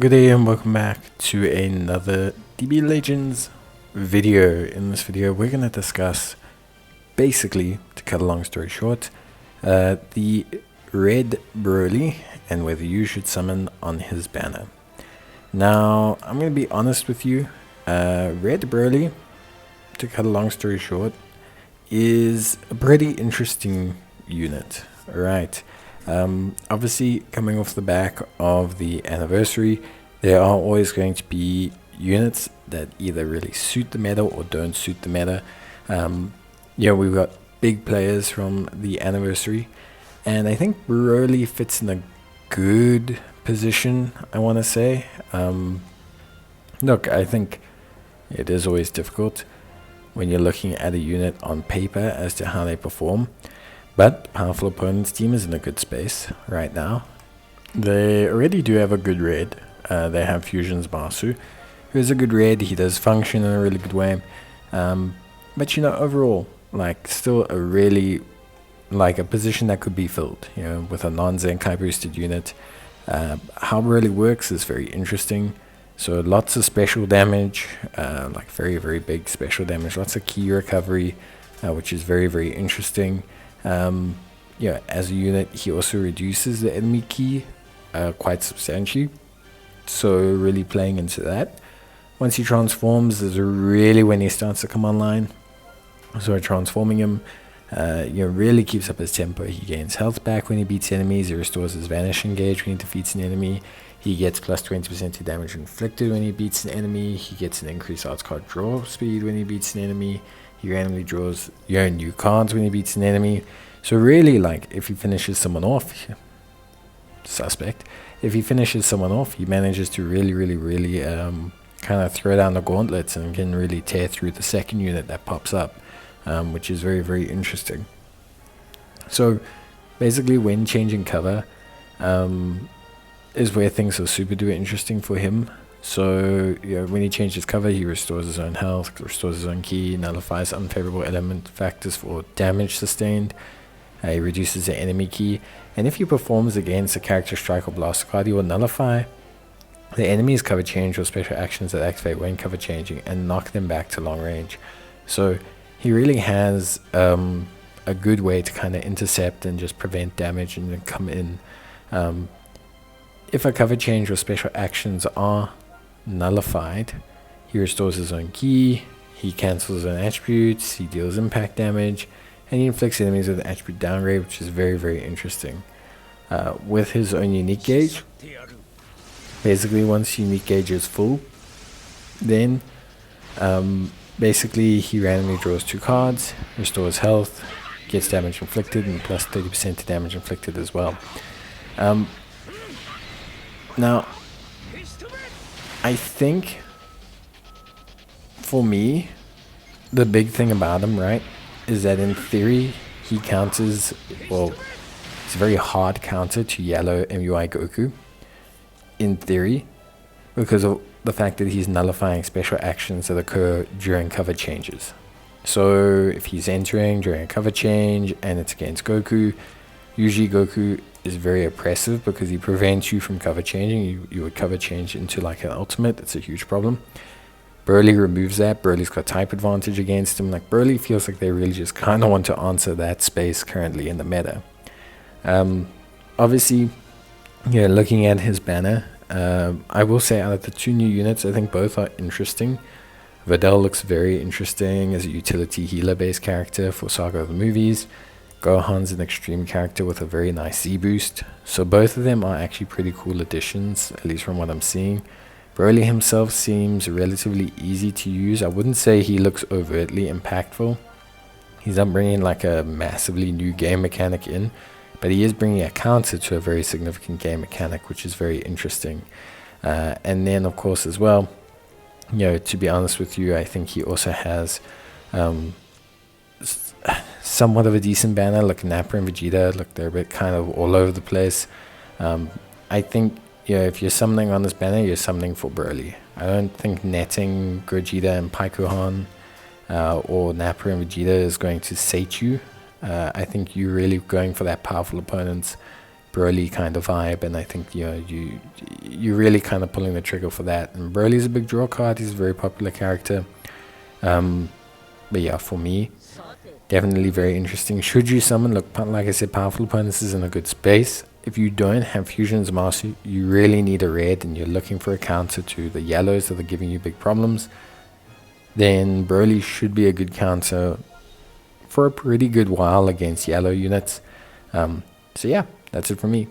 Good day and welcome back to another DB Legends video. In this video we're going to discuss, basically, to cut a long story short, the red Broly and whether you should summon on his banner. Now I'm going to be honest with you, red Broly, to cut a long story short, is a pretty interesting unit. Alright. Obviously, coming off the back of the anniversary, there are always going to be units that either really suit the meta or don't suit the meta. We've got big players from the anniversary, and I think Broly fits in a good position, I want to say. Look, I think it is always difficult when you're looking at a unit on paper as to how they perform. But Powerful Opponent's team is in a good space right now. They already do have a good red. They have Fusion's Basu, who is a good red. He does function in a really good way. But overall, still a really, a position that could be filled, with a non-Zenkai boosted unit. How it really works is very interesting. So lots of special damage, very, very big special damage. Lots of key recovery, which is very, very interesting. As a unit, he also reduces the enemy key quite substantially, so really playing into that. Once he transforms is really when he starts to come online. So transforming him really keeps up his tempo. He gains health back when he beats enemies. He restores his vanishing gauge when he defeats an enemy. He gets plus 20% to damage inflicted when he beats an enemy. He gets an increased odds card draw speed when he beats an enemy. He randomly draws new cards when he beats an enemy. So really, if he finishes someone off, suspect. If he finishes someone off, he manages to really kind of throw down the gauntlets and can really tear through the second unit that pops up, which is very, very interesting. So basically, when changing cover, is where things are super duper interesting for him. So when he changes cover, he restores his own health, restores his own key, nullifies unfavorable element factors for damage sustained. He reduces the enemy key, and if he performs against a character strike or blast card, he will nullify the enemy's cover change or special actions that activate when cover changing and knock them back to long range. So he really has a good way to kind of intercept and just prevent damage and then come in. If a cover change or special actions are nullified, he restores his own key, he cancels his own attributes, he deals impact damage, and he inflicts enemies with an attribute downgrade, which is very, very interesting. With his own unique gauge, basically once unique gauge is full, then basically he randomly draws 2 cards, restores health, gets damage inflicted, and plus 30% to damage inflicted as well. Now, I think, for me, the big thing about him, right, is that in theory, he counters, well, it's a very hard counter to yellow MUI Goku, in theory, because of the fact that he's nullifying special actions that occur during cover changes. So, if he's entering during a cover change and it's against Goku, usually Goku is very oppressive because he prevents you from cover changing. You would cover change into an ultimate. It's a huge problem. Broly removes that. Broly's got type advantage against him. Broly feels like they really just kind of want to answer that space currently in the meta. Obviously, looking at his banner, I will say out of the 2 new units, I think both are interesting. Videl looks very interesting as a utility healer based character for Saga of the movies. Gohan's an extreme character with a very nice Z boost. So both of them are actually pretty cool additions, at least from what I'm seeing. Broly himself seems relatively easy to use. I wouldn't say he looks overtly impactful. He's not bringing a massively new game mechanic in, but he is bringing a counter to a very significant game mechanic, which is very interesting. And then, of course, as well, to be honest with you, I think he also has somewhat of a decent banner. Nappa and Vegeta, they're a bit kind of all over the place. I think, if you're summoning on this banner, you're summoning for Broly. I don't think netting Gogeta and Paikuhan or Nappa and Vegeta is going to sate you. I think you're really going for that powerful opponent's Broly kind of vibe, and I think you're really kind of pulling the trigger for that. And Broly's a big draw card. He's a very popular character. But yeah, for me, definitely very interesting. Should you summon, look, like I said, powerful opponents is in a good space. If you don't have Fusion's Master, you really need a red, and you're looking for a counter to the yellows that are giving you big problems, then Broly should be a good counter for a pretty good while against yellow units. So yeah, that's it for me.